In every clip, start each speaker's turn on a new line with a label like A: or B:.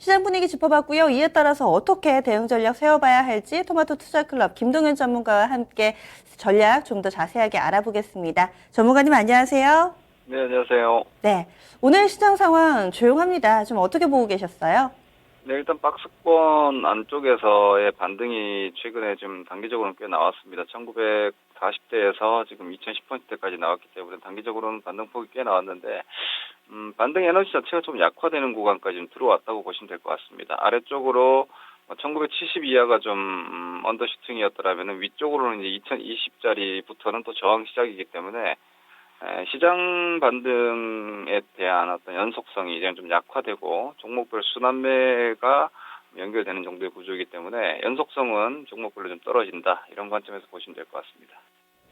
A: 시장 분위기 짚어봤고요. 이에 따라서 어떻게 대응 전략 세워봐야 할지 토마토 투자클럽 김동현 전문가와 함께 전략 좀 더 자세하게 알아보겠습니다. 전문가님 안녕하세요.
B: 네, 안녕하세요.
A: 네, 오늘 시장 상황 조용합니다. 좀 어떻게 보고 계셨어요?
B: 네, 일단 박스권 안쪽에서의 반등이 최근에 좀 단기적으로는 꽤 나왔습니다. 1940대에서 지금 2010포인트까지 나왔기 때문에 단기적으로는 반등폭이 꽤 나왔는데, 반등 에너지 자체가 좀 약화되는 구간까지 좀 들어왔다고 보시면 될 것 같습니다. 아래쪽으로 1970 이하가 좀 언더슈팅이었더라면 위쪽으로는 이제 2020짜리부터는 또 저항 시작이기 때문에 시장 반등에 대한 어떤 연속성이 이제 좀 약화되고 종목별 순환매가 연결되는 정도의 구조이기 때문에 연속성은 종목별로 좀 떨어진다. 이런 관점에서 보시면 될 것 같습니다.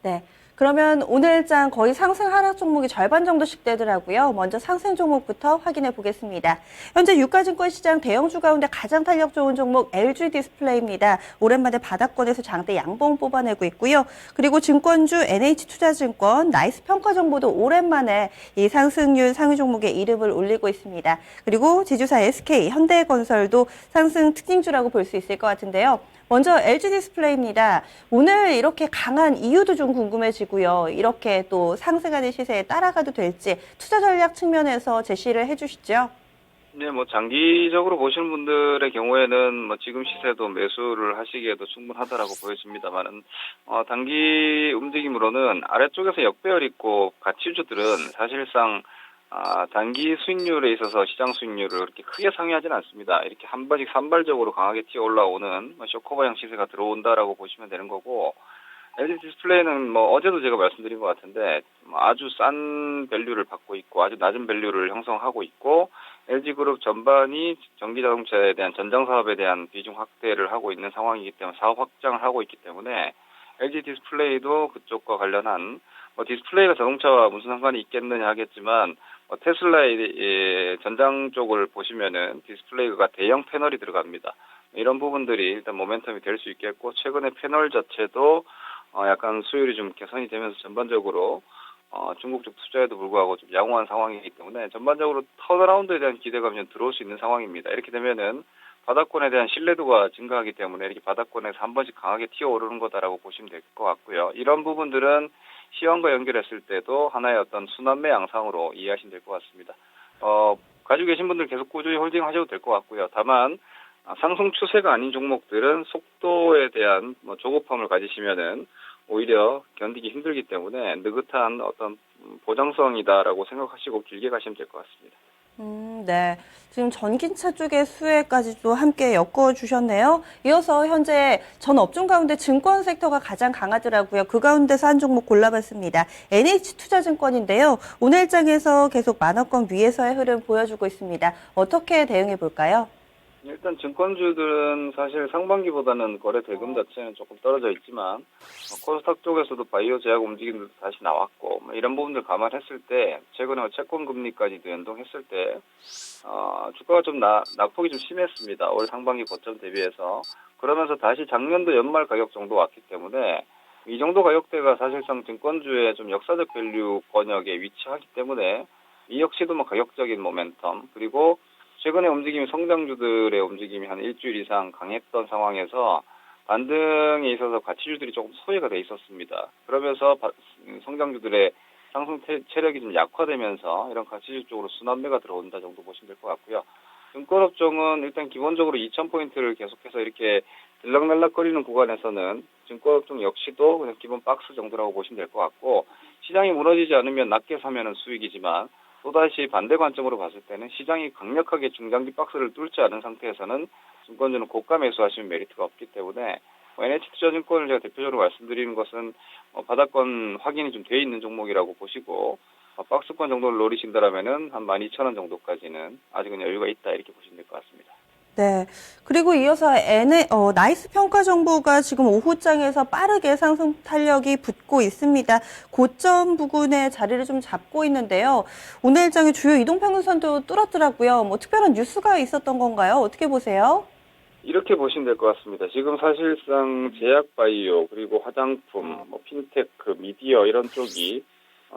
A: 네. 그러면 오늘장 거의 상승 하락 종목이 절반 정도씩 되더라고요. 먼저 상승 종목부터 확인해 보겠습니다. 현재 유가증권 시장 대형주 가운데 가장 탄력 좋은 종목 LG 디스플레이입니다. 오랜만에 바닥권에서 장대 양봉 뽑아내고 있고요. 그리고 증권주 NH투자증권, 나이스 평가정보도 오랜만에 이 상승률 상위 종목에 이름을 올리고 있습니다. 그리고 지주사 SK, 현대건설도 상승 특징주라고 볼 수 있을 것 같은데요. 먼저 LG 디스플레이입니다. 오늘 이렇게 강한 이유도 좀 궁금해지고요. 이렇게 또 상승하는 시세에 따라가도 될지 투자 전략 측면에서 제시를 해주시죠.
B: 네, 뭐 장기적으로 보시는 분들의 경우에는 뭐 지금 시세도 매수를 하시기에도 충분하다라고 보여집니다만은 단기 움직임으로는 아래쪽에서 역배열 있고 가치주들은 사실상 단기 수익률에 있어서 시장 수익률을 그렇게 크게 상회하지는 않습니다. 이렇게 한 번씩 산발적으로 강하게 튀어 올라오는 쇼커버형 시세가 들어온다라고 보시면 되는 거고, LG 디스플레이는 뭐 어제도 제가 말씀드린 것 같은데 아주 싼 밸류를 받고 있고 아주 낮은 밸류를 형성하고 있고, LG그룹 전반이 전기자동차에 대한 전장 사업에 대한 비중 확대를 하고 있는 상황이기 때문에 사업 확장을 하고 있기 때문에 LG 디스플레이도 그쪽과 관련한 디스플레이가 자동차와 무슨 상관이 있겠느냐 하겠지만 테슬라의 전장 쪽을 보시면은 디스플레이가 대형 패널이 들어갑니다. 이런 부분들이 일단 모멘텀이 될 수 있겠고, 최근에 패널 자체도 약간 수율이 좀 개선이 되면서 전반적으로 중국 쪽 투자에도 불구하고 좀 양호한 상황이기 때문에 전반적으로 턴어라운드에 대한 기대감이 좀 들어올 수 있는 상황입니다. 이렇게 되면은 바닥권에 대한 신뢰도가 증가하기 때문에 이렇게 바닥권에서 한 번씩 강하게 튀어오르는 거다라고 보시면 될 것 같고요. 이런 부분들은 시황과 연결했을 때도 하나의 어떤 순환매 양상으로 이해하시면 될 것 같습니다. 가지고 계신 분들 계속 꾸준히 홀딩 하셔도 될 것 같고요. 다만 상승 추세가 아닌 종목들은 속도에 대한 조급함을 가지시면은 오히려 견디기 힘들기 때문에 느긋한 어떤 보장성이다라고 생각하시고 길게 가시면 될 것 같습니다.
A: 네. 지금 전기차 쪽의 수혜까지도 함께 엮어주셨네요. 이어서 현재 전 업종 가운데 증권 섹터가 가장 강하더라고요. 그 가운데서 한 종목 골라봤습니다. NH투자증권인데요. 오늘장에서 계속 만원권 위에서의 흐름 보여주고 있습니다. 어떻게 대응해 볼까요?
B: 일단 증권주들은 사실 상반기보다는 거래 대금 자체는 조금 떨어져 있지만 코스닥 쪽에서도 바이오 제약 움직임도 다시 나왔고 이런 부분들 감안했을 때 최근에 채권 금리까지도 연동했을 때 주가가 좀 낙폭이 좀 심했습니다. 올 상반기 고점 대비해서. 그러면서 다시 작년도 연말 가격 정도 왔기 때문에 이 정도 가격대가 사실상 증권주의 좀 역사적 밸류 권역에 위치하기 때문에 이 역시도 뭐 가격적인 모멘텀, 그리고 최근에 움직임이 성장주들의 움직임이 한 일주일 이상 강했던 상황에서 반등에 있어서 가치주들이 조금 소외가 돼 있었습니다. 그러면서 성장주들의 상승 체력이 좀 약화되면서 이런 가치주 쪽으로 순환매가 들어온다 정도 보시면 될 것 같고요. 증권업종은 일단 기본적으로 2,000포인트를 계속해서 이렇게 들락날락거리는 구간에서는 증권업종 역시도 그냥 기본 박스 정도라고 보시면 될 것 같고, 시장이 무너지지 않으면 낮게 사면은 수익이지만 또다시 반대 관점으로 봤을 때는 시장이 강력하게 중장기 박스를 뚫지 않은 상태에서는 증권주는 고가 매수하시면 메리트가 없기 때문에 NH투자증권을 제가 대표적으로 말씀드리는 것은 바닥권 확인이 좀 돼 있는 종목이라고 보시고, 박스권 정도를 노리신다라면은 한 12,000원 정도까지는 아직은 여유가 있다 이렇게 보시면 될 것 같습니다.
A: 네. 그리고 이어서 나이스 평가 정보가 지금 오후장에서 빠르게 상승 탄력이 붙고 있습니다. 고점 부근에 자리를 좀 잡고 있는데요. 오늘장의 주요 이동평균선도 뚫었더라고요. 뭐 특별한 뉴스가 있었던 건가요? 어떻게 보세요?
B: 이렇게 보시면 될 것 같습니다. 지금 사실상 제약 바이오, 그리고 화장품, 핀테크, 미디어 이런 쪽이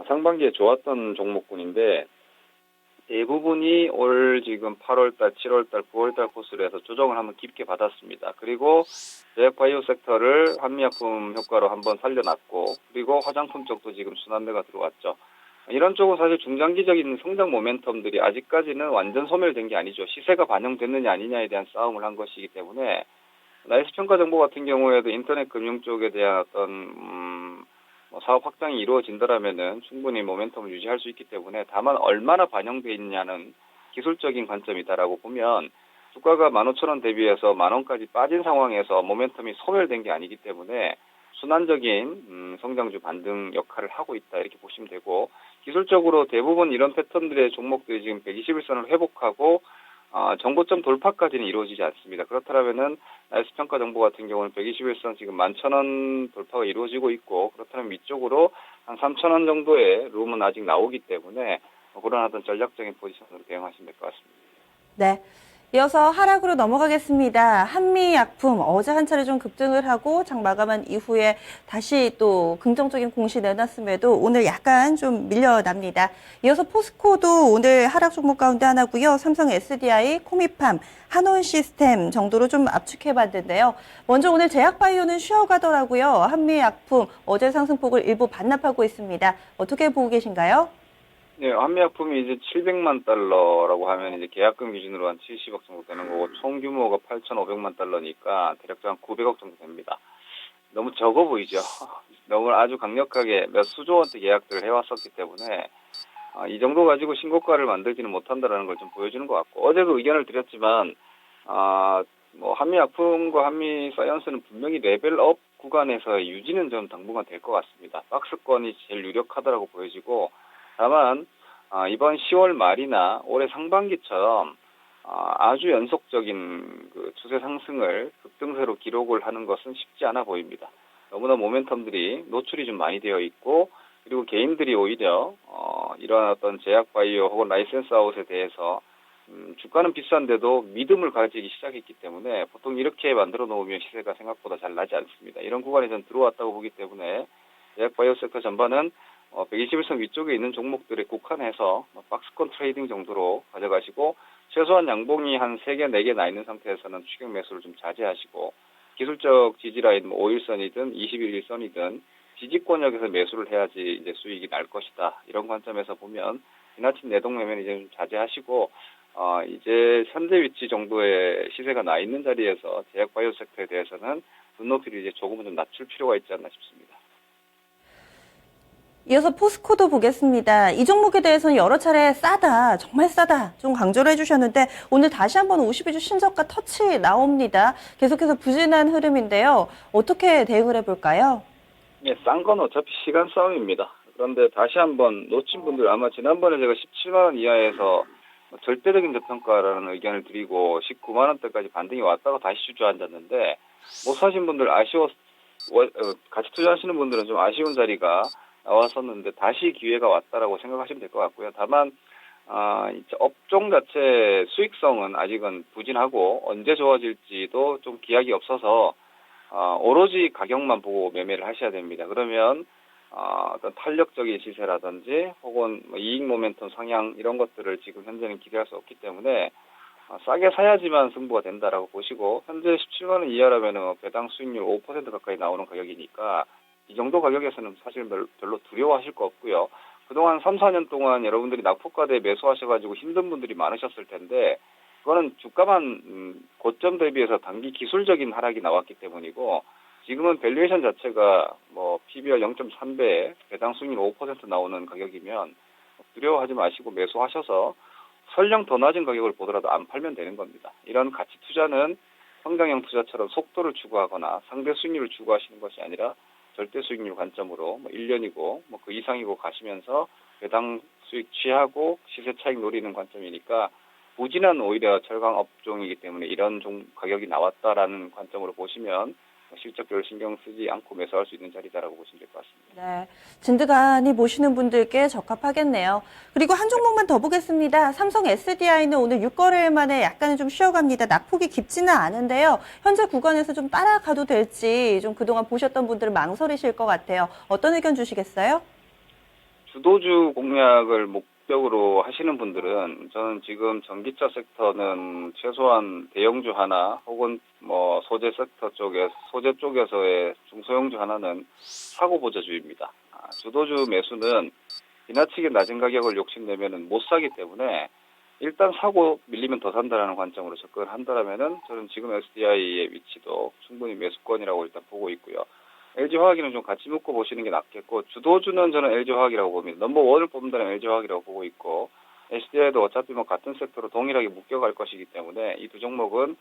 B: 상반기에 좋았던 종목군인데 대부분이 올 지금 8월달, 7월달, 9월달 코스로 해서 조정을 한번 깊게 받았습니다. 그리고 제약바이오 섹터를 한미약품 효과로 한번 살려놨고, 그리고 화장품 쪽도 지금 순환매가 들어왔죠. 이런 쪽은 사실 중장기적인 성장 모멘텀들이 아직까지는 완전 소멸된 게 아니죠. 시세가 반영됐느냐 아니냐에 대한 싸움을 한 것이기 때문에 나이스 평가 정보 같은 경우에도 인터넷 금융 쪽에 대한 어떤 뭐 사업 확장이 이루어진다라면은 충분히 모멘텀을 유지할 수 있기 때문에 다만 얼마나 반영돼 있냐는 기술적인 관점이다라고 보면 주가가 15,000원 대비해서 10,000원까지 빠진 상황에서 모멘텀이 소멸된 게 아니기 때문에 순환적인 성장주 반등 역할을 하고 있다 이렇게 보시면 되고 기술적으로 대부분 이런 패턴들의 종목들이 지금 121선을 회복하고 정고점 돌파까지는 이루어지지 않습니다. 그렇다면은 나이스 평가 정보 같은 경우는 121선 지금 11,000원 돌파가 이루어지고 있고 그렇다면 위쪽으로 한 3,000원 정도의 룸은 아직 나오기 때문에 그런 어떤 전략적인 포지션으로 대응하시면 될 것 같습니다.
A: 네. 이어서 하락으로 넘어가겠습니다. 한미약품 어제 한 차례 좀 급등을 하고 장 마감한 이후에 다시 또 긍정적인 공시 내놨음에도 오늘 약간 좀 밀려납니다. 이어서 포스코도 오늘 하락 종목 가운데 하나고요. 삼성 SDI, 코미팜, 한온시스템 정도로 좀 압축해봤는데요. 먼저 오늘 제약바이오는 쉬어가더라고요. 한미약품 어제 상승폭을 일부 반납하고 있습니다. 어떻게 보고 계신가요?
B: 네, 한미약품이 이제 700만 달러라고 하면 이제 계약금 기준으로 한 70억 정도 되는 거고 총 규모가 8,500만 달러니까 대략 한 900억 정도 됩니다. 너무 적어 보이죠? 너무 아주 강력하게 몇 수조 원대 계약들을 해왔었기 때문에 이 정도 가지고 신고가를 만들지는 못한다라는 걸 좀 보여주는 것 같고 어제도 의견을 드렸지만 뭐 한미약품과 한미사이언스는 분명히 레벨업 구간에서 유지는 좀 당분간 될 것 같습니다. 박스권이 제일 유력하다라고 보여지고 다만 이번 10월 말이나 올해 상반기처럼 아주 연속적인 그 추세 상승을 급등세로 기록을 하는 것은 쉽지 않아 보입니다. 너무나 모멘텀들이 노출이 좀 많이 되어 있고 그리고 개인들이 오히려 이러한 어떤 제약바이오 혹은 라이센스 아웃에 대해서 주가는 비싼데도 믿음을 가지기 시작했기 때문에 보통 이렇게 만들어 놓으면 시세가 생각보다 잘 나지 않습니다. 이런 구간에 전 들어왔다고 보기 때문에 제약바이오 섹터 전반은 121선 위쪽에 있는 종목들에 국한해서 박스권 트레이딩 정도로 가져가시고 최소한 양봉이 한 3개, 4개 나 있는 상태에서는 추격 매수를 좀 자제하시고 기술적 지지라인 5일선이든 21일선이든 지지권역에서 매수를 해야지 이제 수익이 날 것이다. 이런 관점에서 보면 지나친 내동 매매는 이제 좀 자제하시고 이제 현재 위치 정도의 시세가 나 있는 자리에서 제약바이오 섹터에 대해서는 눈높이를 이제 조금은 좀 낮출 필요가 있지 않나 싶습니다.
A: 이어서 포스코도 보겠습니다. 이 종목에 대해서는 여러 차례 싸다, 정말 싸다 좀 강조를 해주셨는데 오늘 다시 한번 52주 신저가 터치 나옵니다. 계속해서 부진한 흐름인데요. 어떻게 대응을 해볼까요?
B: 예, 싼 건 어차피 시간 싸움입니다. 그런데 다시 한번 놓친 분들 아마 지난번에 제가 17만 원 이하에서 절대적인 저평가라는 의견을 드리고 19만 원대까지 반등이 왔다가 다시 주저앉았는데 못 사신 분들 같이 투자하시는 분들은 좀 아쉬운 자리가 나왔었는데 다시 기회가 왔다라고 생각하시면 될 것 같고요. 다만 이제 업종 자체 수익성은 아직은 부진하고 언제 좋아질지도 좀 기약이 없어서 오로지 가격만 보고 매매를 하셔야 됩니다. 그러면 어떤 탄력적인 시세라든지 혹은 이익 모멘텀 상향 이런 것들을 지금 현재는 기대할 수 없기 때문에 싸게 사야지만 승부가 된다라고 보시고 현재 17만 원 이하라면 배당 수익률 5% 가까이 나오는 가격이니까 이 정도 가격에서는 사실 별로 두려워하실 거 없고요. 그동안 3, 4년 동안 여러분들이 낙폭과대에 매수하셔가지고 힘든 분들이 많으셨을 텐데 그거는 주가만 고점 대비해서 단기 기술적인 하락이 나왔기 때문이고 지금은 밸류에이션 자체가 뭐 PBR 0.3배에 배당 수익률 5% 나오는 가격이면 두려워하지 마시고 매수하셔서 설령 더 낮은 가격을 보더라도 안 팔면 되는 겁니다. 이런 가치 투자는 성장형 투자처럼 속도를 추구하거나 상대 수익률을 추구하시는 것이 아니라 절대 수익률 관점으로 1년이고 그 이상이고 가시면서 배당 수익 취하고 시세 차익 노리는 관점이니까 부진한 오히려 철강 업종이기 때문에 이런 가격이 나왔다라는 관점으로 보시면 실적 별 신경 쓰지 않고 매수할 수 있는 자리다라고 보시면 될 것 같습니다.
A: 네, 진드간이 보시는 분들께 적합하겠네요. 그리고 한 종목만 더 보겠습니다. 삼성 SDI는 오늘 6거래일 만에 약간은 좀 쉬어갑니다. 낙폭이 깊지는 않은데요. 현재 구간에서 좀 따라가도 될지 좀 그동안 보셨던 분들은 망설이실 것 같아요. 어떤 의견 주시겠어요?
B: 주도주 공략을 목적으로 하시는 분들은 저는 지금 전기차 섹터는 최소한 대형주 하나 혹은 뭐 소재 섹터 소재 쪽에서의 중소형주 하나는 사고 보조주입니다. 주도주 매수는 지나치게 낮은 가격을 욕심내면은 못 사기 때문에 일단 사고 밀리면 더 산다라는 관점으로 접근을 한다면은 저는 지금 SDI의 위치도 충분히 매수권이라고 일단 보고 있고요. LG화학이는 좀 같이 묶어 보시는 게 낫겠고, 주도주는 저는 LG화학이라고 봅니다. 넘버원을 뽑는다면 LG화학이라고 보고 있고, SDI도 어차피 뭐 같은 섹터로 동일하게 묶여갈 것이기 때문에 이 두 종목은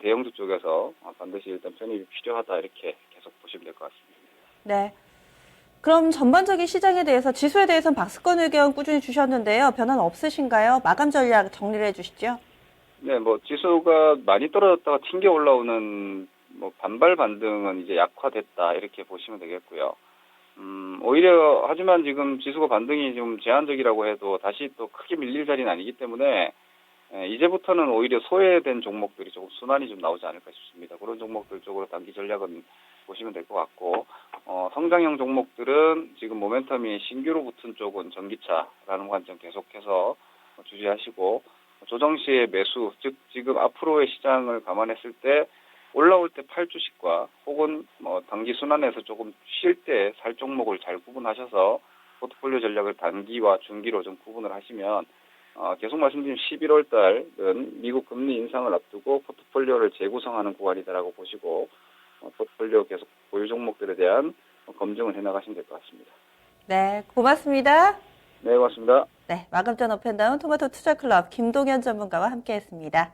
B: 대형주 쪽에서 반드시 일단 편입이 필요하다 이렇게 계속 보시면 될 것 같습니다.
A: 네. 그럼 전반적인 시장에 대해서 지수에 대해서는 박스권 의견 꾸준히 주셨는데요. 변화는 없으신가요? 마감 전략 정리를 해주시죠.
B: 네, 뭐 지수가 많이 떨어졌다가 튕겨 올라오는 뭐 반발 반등은 이제 약화됐다 이렇게 보시면 되겠고요. 오히려 하지만 지금 지수가 반등이 좀 제한적이라고 해도 다시 또 크게 밀릴 자리는 아니기 때문에 이제부터는 오히려 소외된 종목들이 조금 순환이 좀 나오지 않을까 싶습니다. 그런 종목들 쪽으로 단기 전략은 보시면 될 것 같고, 성장형 종목들은 지금 모멘텀이 신규로 붙은 쪽은 전기차라는 관점 계속해서 주시하시고, 조정 시의 매수, 즉 지금 앞으로의 시장을 감안했을 때 올라올 때 팔 주식과 혹은 뭐 단기 순환에서 조금 쉴 때 살 종목을 잘 구분하셔서 포트폴리오 전략을 단기와 중기로 좀 구분을 하시면 계속 말씀드린 11월 달은 미국 금리 인상을 앞두고 포트폴리오를 재구성하는 구간이다라고 보시고 포트폴리오 계속 보유 종목들에 대한 검증을 해나가시면 될 것 같습니다.
A: 네, 고맙습니다.
B: 네, 고맙습니다.
A: 네, 마감전 업앤다운 토마토 투자클럽 김동현 전문가와 함께했습니다.